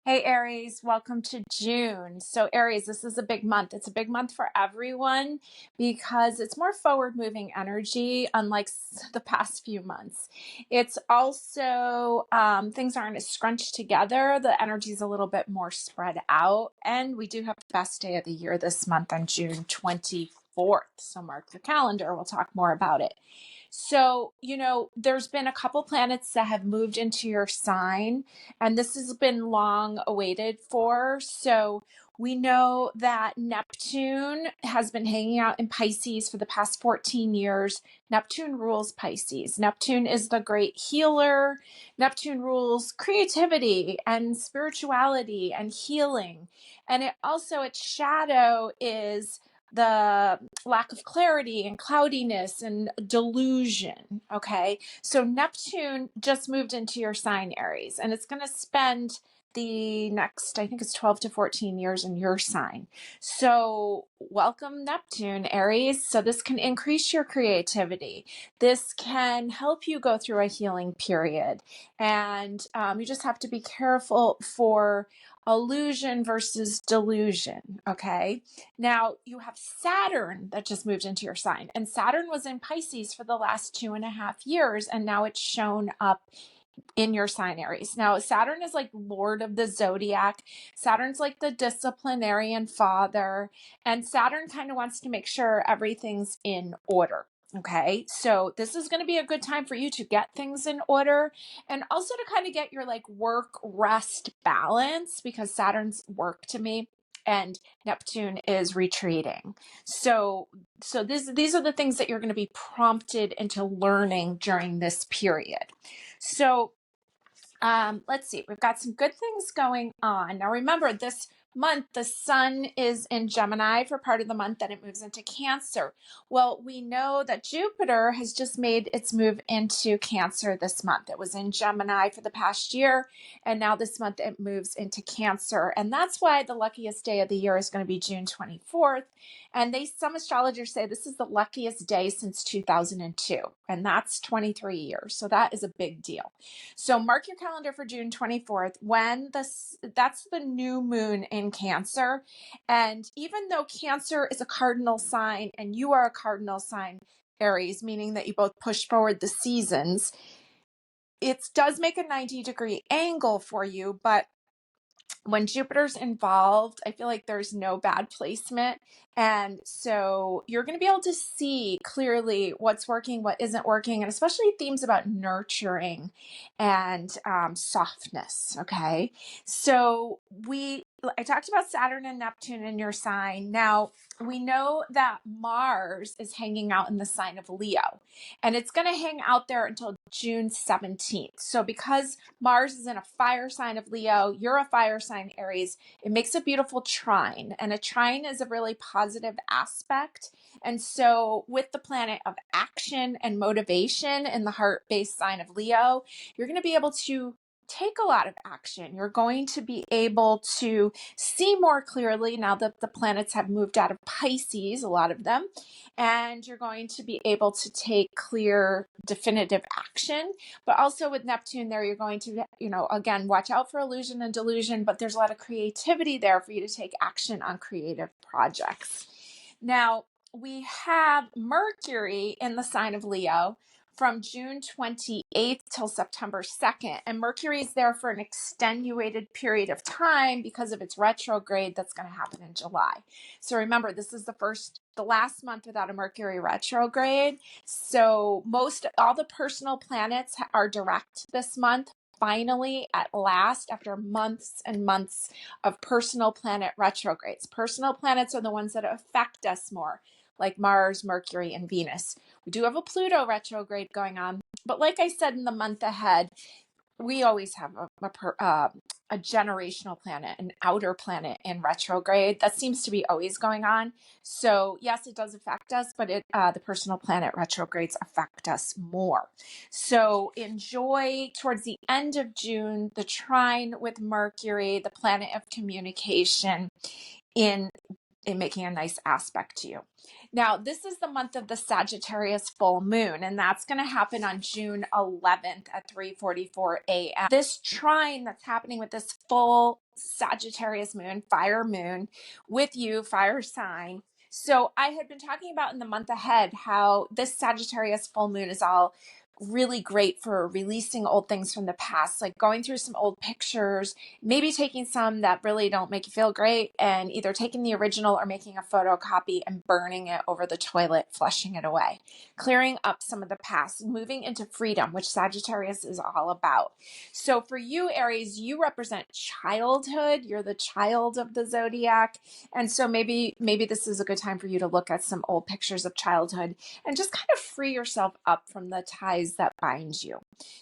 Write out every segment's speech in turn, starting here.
Hey Aries, welcome to June. So Aries, this is a big month. It's a big month for everyone because it's more forward-moving energy, unlike the past few months. It's also, things aren't as scrunched together. The energy is a little bit more spread out. And we do have the best day of the year this month on June 24th. So mark your calendar. We'll talk more about it. So, there's been a couple planets that have moved into your sign, and this has been long awaited for. So, we know that Neptune has been hanging out in Pisces for the past 14 years. Neptune rules Pisces. Neptune is the great healer. Neptune rules creativity and spirituality and healing. And its shadow is the lack of clarity and cloudiness and delusion. Okay. So Neptune just moved into your sign, Aries, and it's going to spend the next, I think it's 12 to 14 years in your sign. So welcome Neptune, Aries. So this can increase your creativity. This can help you go through a healing period. And you just have to be careful for illusion versus delusion. Okay. Now you have Saturn that just moved into your sign, and Saturn was in Pisces for the last 2.5 years, and now it's shown up in your sign, Aries. Now Saturn is like Lord of the zodiac. Saturn's like the disciplinarian father, and Saturn kind of wants to make sure everything's in order. Okay, so this is going to be a good time for you to get things in order, and also to kind of get your like work rest balance, because Saturn's work to me and Neptune is retreating. So these are the things that you're going to be prompted into learning during this period. So let's see, we've got some good things going on. Now remember, this month, the sun is in Gemini for part of the month, then it moves into Cancer. Well, we know that Jupiter has just made its move into Cancer this month. It was in Gemini for the past year, and now this month it moves into Cancer. And that's why the luckiest day of the year is going to be June 24th. And some astrologers say this is the luckiest day since 2002, and that's 23 years. So that is a big deal. So mark your calendar for June 24th that's the new moon in Cancer. And even though Cancer is a cardinal sign and you are a cardinal sign, Aries, meaning that you both push forward the seasons, it does make a 90-degree angle for you, but when Jupiter's involved, I feel like there's no bad placement. And so you're going to be able to see clearly what's working, what isn't working, and especially themes about nurturing and softness. Okay. So I talked about Saturn and Neptune in your sign. Now we know that Mars is hanging out in the sign of Leo, and it's going to hang out there until June 17th. So because Mars is in a fire sign of Leo, you're a fire sign, Aries, it makes a beautiful trine. And a trine is a really positive aspect. And so with the planet of action and motivation in the heart-based sign of Leo, you're going to be able to take a lot of action. You're going to be able to see more clearly now that the planets have moved out of Pisces, a lot of them, and you're going to be able to take clear, definitive action. But also with Neptune there, you're going to, again, watch out for illusion and delusion, but there's a lot of creativity there for you to take action on creative projects. Now, we have Mercury in the sign of Leo from June 28th till September 2nd. And Mercury is there for an extenuated period of time because of its retrograde that's going to happen in July. So remember, this is the last month without a Mercury retrograde. So all the personal planets are direct this month. Finally, at last, after months and months of personal planet retrogrades. Personal planets are the ones that affect us more, like Mars, Mercury, and Venus. We do have a Pluto retrograde going on, but like I said, in the month ahead, we always have a generational planet, an outer planet in retrograde. That seems to be always going on. So yes, it does affect us, but the personal planet retrogrades affect us more. So enjoy towards the end of June, the trine with Mercury, the planet of communication, in in making a nice aspect to you. Now, this is the month of the Sagittarius full moon, and that's going to happen on June 11th at 3:44 a.m. This trine that's happening with this full Sagittarius moon, fire moon, with you, fire sign. So I had been talking about in the month ahead how this Sagittarius full moon is all really great for releasing old things from the past, like going through some old pictures, maybe taking some that really don't make you feel great and either taking the original or making a photocopy and burning it over the toilet, flushing it away, clearing up some of the past, moving into freedom, which Sagittarius is all about. So for you, Aries, you represent childhood. You're the child of the zodiac. And so maybe this is a good time for you to look at some old pictures of childhood and just kind of free yourself up from the ties that bind you.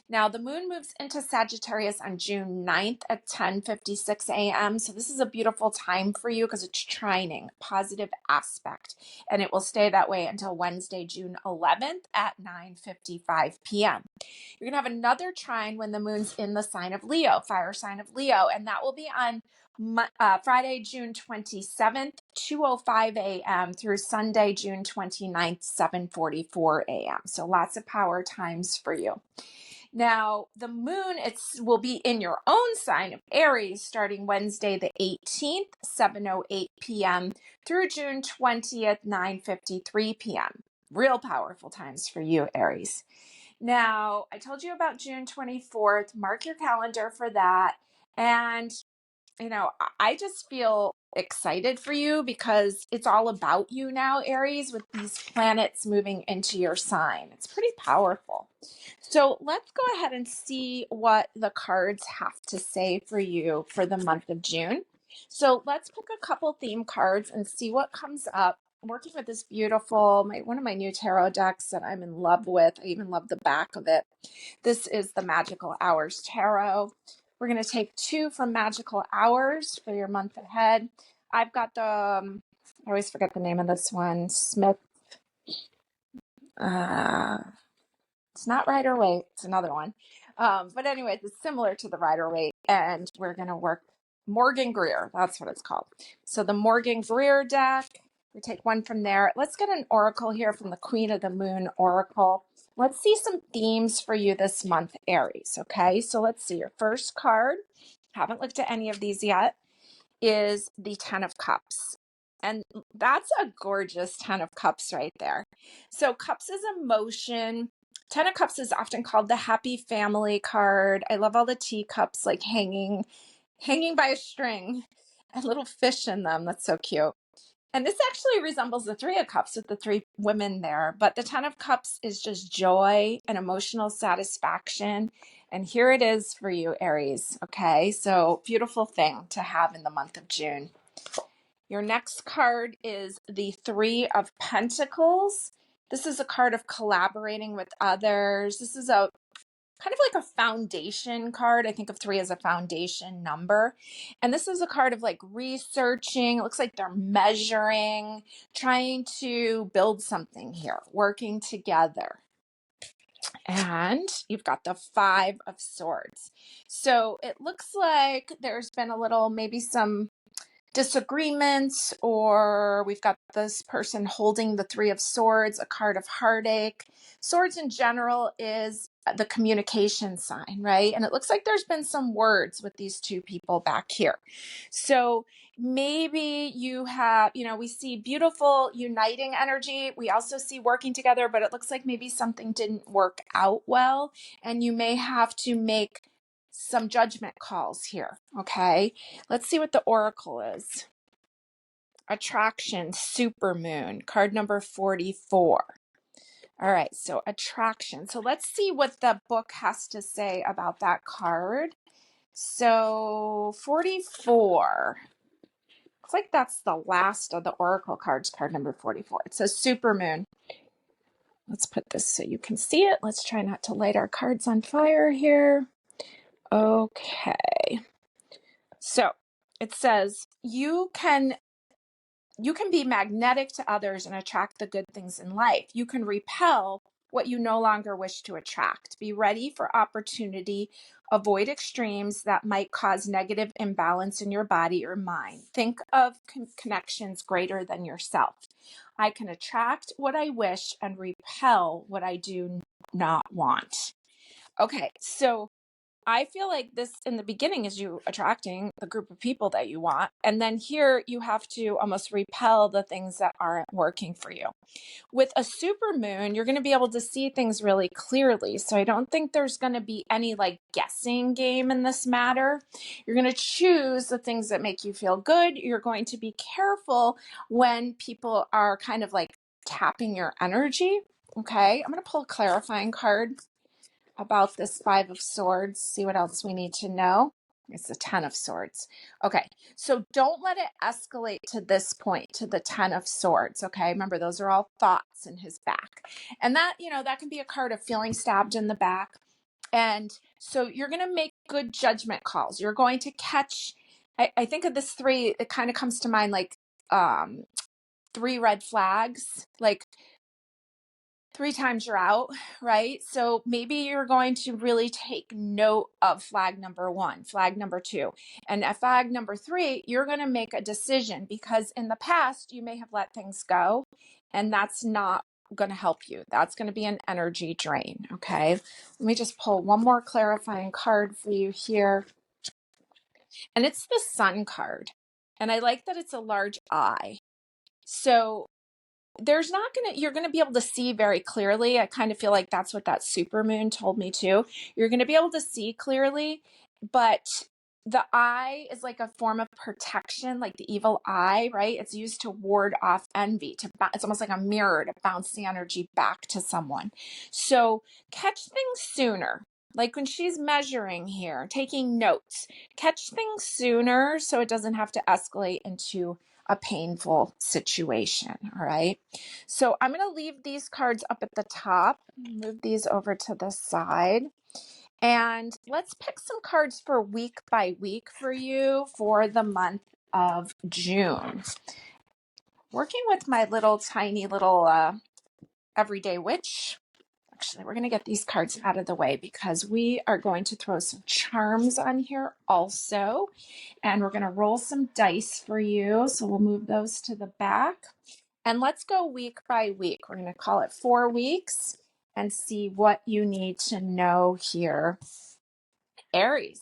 Now, the moon moves into Sagittarius on June 9th at 10:56 a.m. So this is a beautiful time for you because it's trining, positive aspect, and it will stay that way until Wednesday, June 11th at 9:55 p.m. You're going to have another trine when the moon's in the sign of Leo, fire sign of Leo, and that will be on Friday, June 27th, 2:05 a.m. through Sunday, June 29th, 7:44 a.m. So lots of power times for you. Now, the moon will be in your own sign of Aries starting Wednesday the 18th, 7:08 p.m. through June 20th, 9:53 p.m. Real powerful times for you, Aries. Now, I told you about June 24th. Mark your calendar for that. And I just feel excited for you because it's all about you now, Aries, with these planets moving into your sign. It's pretty powerful. So let's go ahead and see what the cards have to say for you for the month of June. So let's pick a couple theme cards and see what comes up. I'm working with this beautiful, one of my new tarot decks that I'm in love with. I even love the back of it. This is the Magical Hours Tarot. We're going to take 2 from Magical Hours for your month ahead. I've got the, I always forget the name of this one, Smith. It's not Rider-Waite, it's another one. But anyways, it's similar to the Rider-Waite, and we're going to work Morgan Greer. That's what it's called. So the Morgan Greer deck, we take 1 from there. Let's get an oracle here from the Queen of the Moon Oracle. Let's see some themes for you this month, Aries. Okay, so let's see. Your first card, haven't looked at any of these yet, is the 10 of Cups. And that's a gorgeous 10 of Cups right there. So Cups is emotion. 10 of Cups is often called the happy family card. I love all the teacups like hanging by a string and little fish in them. That's so cute. And this actually resembles the 3 of Cups with the 3 women there, but the 10 of Cups is just joy and emotional satisfaction. And here it is for you, Aries. Okay, so beautiful thing to have in the month of June. Your next card is the 3 of Pentacles. This is a card of collaborating with others. This is a kind of like a foundation card. I think of 3 as a foundation number. And this is a card of like researching. It looks like they're measuring, trying to build something here, working together. And you've got the 5 of Swords. So it looks like there's been a little, maybe some disagreements, or we've got this person holding the 3 of Swords, a card of heartache. Swords in general is the communication sign, right? And it looks like there's been some words with these 2 people back here. So maybe you have, we see beautiful uniting energy. We also see working together, but it looks like maybe something didn't work out well, and you may have to make some judgment calls here. Okay, let's see what the oracle is. Attraction, supermoon, card number 44. All right, so attraction. So let's see what the book has to say about that card. So 44. Looks like that's the last of the oracle cards, card number 44. It says supermoon. Let's put this so you can see it. Let's try not to light our cards on fire here. Okay. So it says you can be magnetic to others and attract the good things in life. You can repel what you no longer wish to attract. Be ready for opportunity. Avoid extremes that might cause negative imbalance in your body or mind. Think of connections greater than yourself. I can attract what I wish and repel what I do not want. Okay, so I feel like this in the beginning is you attracting the group of people that you want. And then here you have to almost repel the things that aren't working for you. With a super moon, you're going to be able to see things really clearly. So I don't think there's going to be any like guessing game in this matter. You're going to choose the things that make you feel good. You're going to be careful when people are kind of like tapping your energy. Okay, I'm going to pull a clarifying card about this Five of Swords, see what else we need to know. It's the Ten of Swords. Okay, so don't let it escalate to this point, to the Ten of Swords, okay? Remember, those are all thoughts in his back. And that, that can be a card of feeling stabbed in the back. And so you're going to make good judgment calls. You're going to catch, I think of this three, it kind of comes to mind like 3 red flags, like 3 times you're out, right? So maybe you're going to really take note of flag number 1, flag number 2, and at flag number 3, you're going to make a decision because in the past you may have let things go and that's not going to help you. That's going to be an energy drain. Okay. Let me just pull one more clarifying card for you here. And it's the Sun card. And I like that it's a large eye. So you're going to be able to see very clearly. I kind of feel like that's what that super moon told me too. You're going to be able to see clearly, but the eye is like a form of protection, like the evil eye, right? It's used to ward off envy. It's almost like a mirror to bounce the energy back to someone. So catch things sooner. Like when she's measuring here, taking notes, catch things sooner so it doesn't have to escalate into a painful situation. All right. So I'm going to leave these cards up at the top, move these over to the side, and let's pick some cards for week by week for you for the month of June. Working with my tiny little everyday witch. Actually, we're going to get these cards out of the way because we are going to throw some charms on here also. And we're going to roll some dice for you. So we'll move those to the back. And let's go week by week. We're going to call it 4 weeks and see what you need to know here. Aries.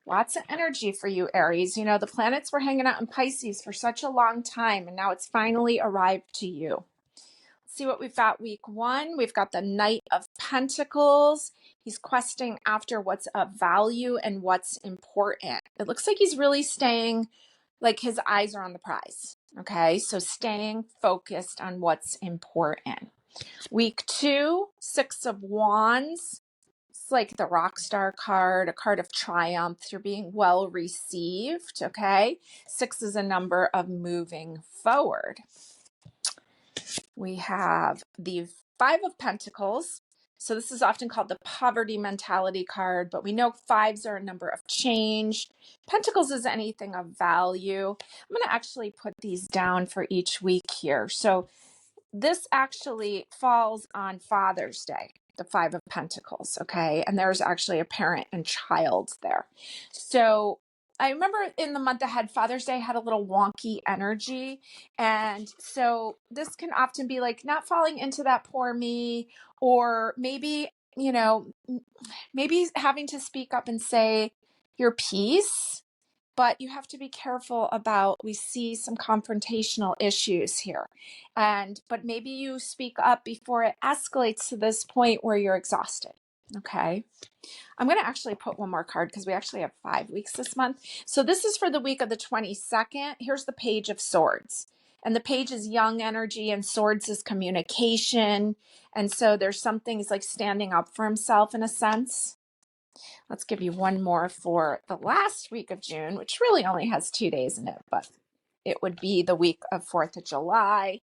Lots of energy for you, Aries. The planets were hanging out in Pisces for such a long time, and now it's finally arrived to you. See what we've got week 1. We've got the Knight of Pentacles. He's questing after what's of value and what's important. It looks like he's really staying, like his eyes are on the prize. Okay, so staying focused on what's important. Week 2, 6 of Wands. It's like the rock star card, a card of triumph. You're being well received. Okay, 6 is a number of moving forward. We have the 5 of Pentacles. So this is often called the poverty mentality card, but we know 5s are a number of change. Pentacles is anything of value. I'm going to actually put these down for each week here. So this actually falls on Father's Day, the 5 of Pentacles, okay? And there's actually a parent and child there. So I remember in the month ahead, Father's Day had a little wonky energy. And so this can often be like not falling into that poor me, or maybe, maybe having to speak up and say your piece. But you have to be careful about, we see some confrontational issues here. But maybe you speak up before it escalates to this point where you're exhausted. Okay. I'm going to actually put one more card because we actually have 5 weeks this month. So this is for the week of the 22nd. Here's the Page of Swords. And the page is young energy and swords is communication. And so there's something, he's like standing up for himself in a sense. Let's give you one more for the last week of June, which really only has 2 days in it, but it would be the week of 4th of July.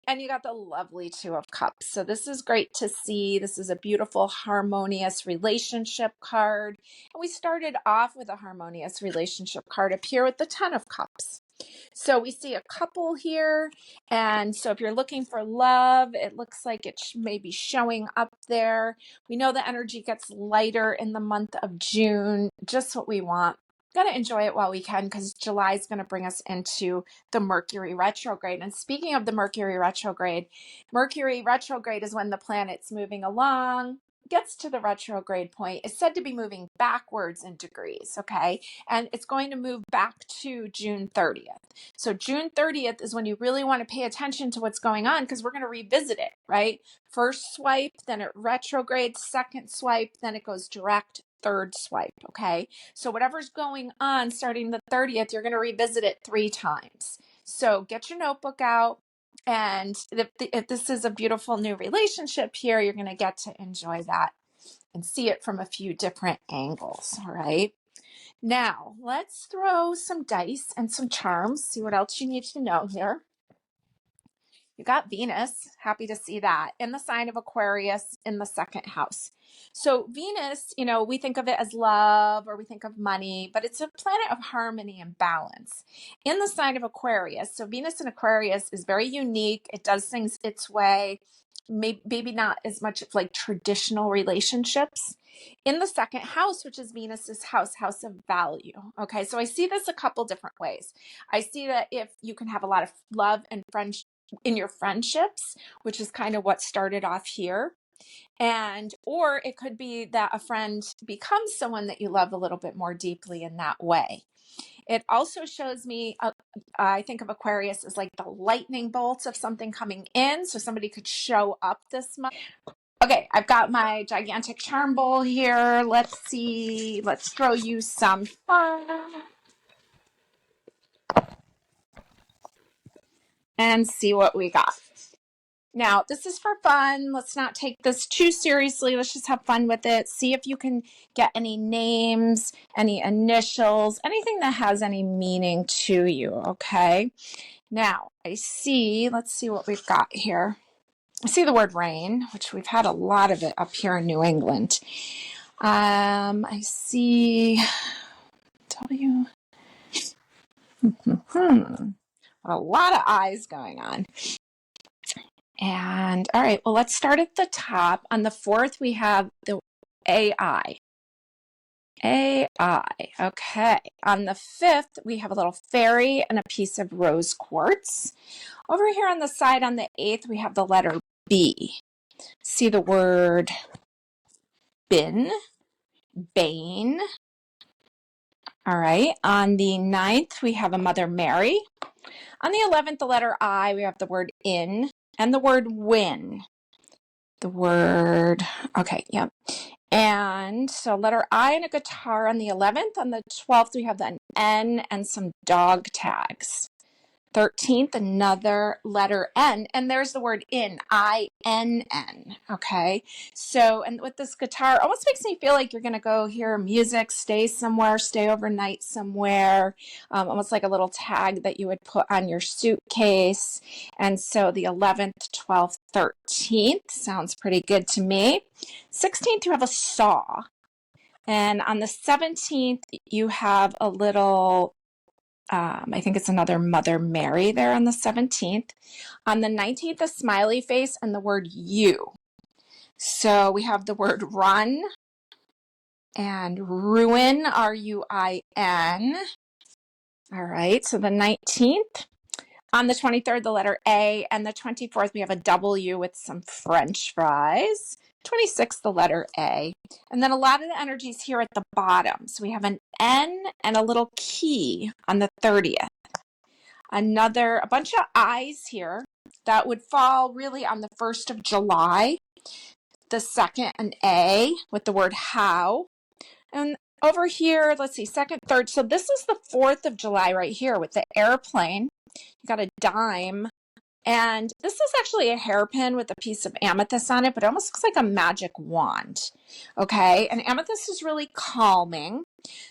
And you got the lovely 2 of Cups. So this is great to see. This is a beautiful, harmonious relationship card. And we started off with a harmonious relationship card up here with the 10 of Cups. So we see a couple here. And so if you're looking for love, it looks like it may be showing up there. We know the energy gets lighter in the month of June, just what we want. Got to enjoy it while we can, because July is going to bring us into the Mercury retrograde. And speaking of the Mercury retrograde is when the planet's moving along, gets to the retrograde point. It's said to be moving backwards in degrees, okay? And it's going to move back to June 30th. So June 30th is when you really want to pay attention to what's going on, because we're going to revisit it, right? First swipe, then it retrogrades, second swipe, then it goes direct, third swipe, okay? So whatever's going on starting the 30th, you're going to revisit it 3 times. So get your notebook out. And if this is a beautiful new relationship here, you're going to get to enjoy that and see it from a few different angles, all right? Now, let's throw some dice and some charms, see what else you need to know here. You got Venus, happy to see that, in the sign of Aquarius in the 2nd house. So Venus, we think of it as love, or we think of money, but it's a planet of harmony and balance in the sign of Aquarius. So Venus in Aquarius is very unique. It does things its way, maybe not as much of like traditional relationships. In the 2nd house, which is Venus's house of value. Okay, so I see this a couple different ways. I see that if you can have a lot of love and friendship in your friendships, which is kind of what started off here. Or it could be that a friend becomes someone that you love a little bit more deeply in that way. It also shows me, I think of Aquarius as like the lightning bolts of something coming in. So somebody could show up this month. Okay, I've got my gigantic charm bowl here. Let's see. Let's throw you some fun. And see what we got. Now, this is for fun. Let's not take this too seriously. Let's just have fun with it. See if you can get any names, any initials, anything that has any meaning to you, okay? Now, let's see what we've got here. I see the word rain, which we've had a lot of it up here in New England. I see W. A lot of eyes going on. And all right, well, let's start at the top. On the 4th, we have the AI. Okay. On the 5th, we have a little fairy and a piece of rose quartz. Over here on the side, on the 8th, we have the letter B. See the word bin, bane. All right. On the 9th, we have a Mother Mary. On the 11th, the letter I, we have the word in and the word win. And so letter I and a guitar on the 11th. On the 12th, we have an N and some dog tags. 13th, another letter N, and there's the word in, I-N-N, okay? So, and with this guitar, almost makes me feel like you're going to go hear music, stay somewhere, stay overnight somewhere, almost like a little tag that you would put on your suitcase. And so the 11th, 12th, 13th sounds pretty good to me. 16th, you have a saw. And on the 17th, you have a little I think it's another Mother Mary there on the 17th. On the 19th, a smiley face and the word you. So we have the word run and ruin, R-U-I-N. All right, so the 19th. On the 23rd, the letter A, and the 24th, we have a W with some French fries. 26th, the letter A. And then a lot of the energies here at the bottom. So we have an N and a little key on the 30th. A bunch of I's here that would fall really on the 1st of July. The 2nd, an A with the word how. And over here, let's see, 2nd, 3rd. So this is the 4th of July right here with the airplane. You got a dime. And this is actually a hairpin with a piece of amethyst on it, but it almost looks like a magic wand. Okay, and amethyst is really calming.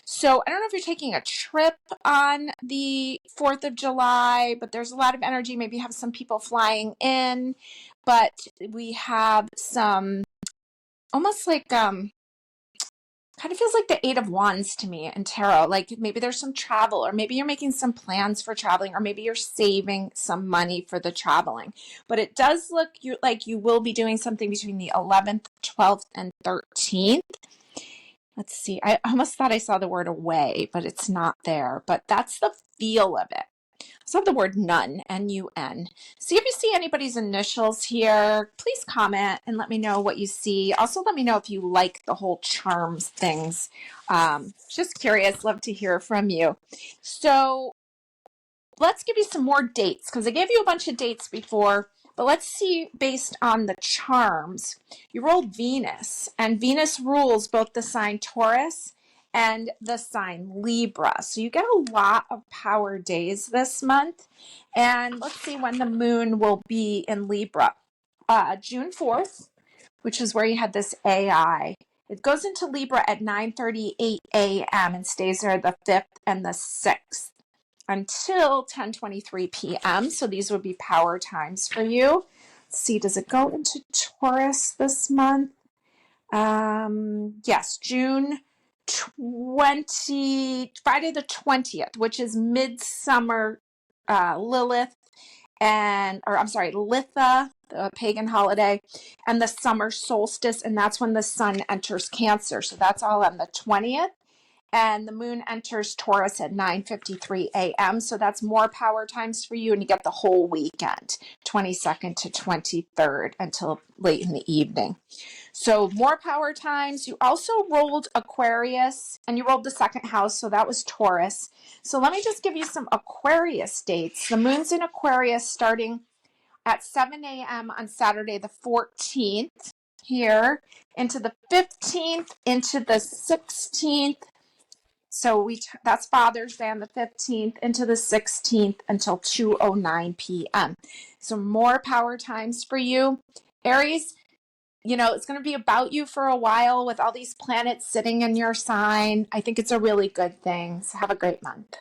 So I don't know if you're taking a trip on the 4th of July, but there's a lot of energy. Maybe you have some people flying in, but we have some almost like kind of feels like the Eight of Wands to me in tarot. Like maybe there's some travel, or maybe you're making some plans for traveling, or maybe you're saving some money for the traveling. But it does look like you will be doing something between the 11th, 12th, and 13th. Let's see. I almost thought I saw the word away, but it's not there. But that's the feel of it. I saw the word nun, N-U-N. See if you see anybody's initials here. Please comment and let me know what you see. Also, let me know if you like the whole charms things. Just curious. Love to hear from you. So let's give you some more dates, because I gave you a bunch of dates before, but let's see based on the charms. You rolled Venus, and Venus rules both the sign Taurus and the sign Libra. So you get a lot of power days this month. And let's see when the moon will be in Libra. June 4th, which is where you had this AI. It goes into Libra at 9:38 a.m. and stays there the 5th and the 6th until 10:23 p.m. So these would be power times for you. Let's see, does it go into Taurus this month? Yes, June 20, Friday the 20th, which is midsummer Litha, the pagan holiday, and the summer solstice, and that's when the sun enters Cancer. So that's all on the 20th. And the moon enters Taurus at 9:53 a.m. So that's more power times for you. And you get the whole weekend, 22nd to 23rd until late in the evening. So more power times. You also rolled Aquarius, and you rolled the second house. So that was Taurus. So let me just give you some Aquarius dates. The moon's in Aquarius starting at 7 a.m. on Saturday the 14th here, into the 15th, into the 16th. So that's Father's Day on the 15th into the 16th until 2:09 p.m. So more power times for you. Aries, it's going to be about you for a while with all these planets sitting in your sign. I think it's a really good thing. So have a great month.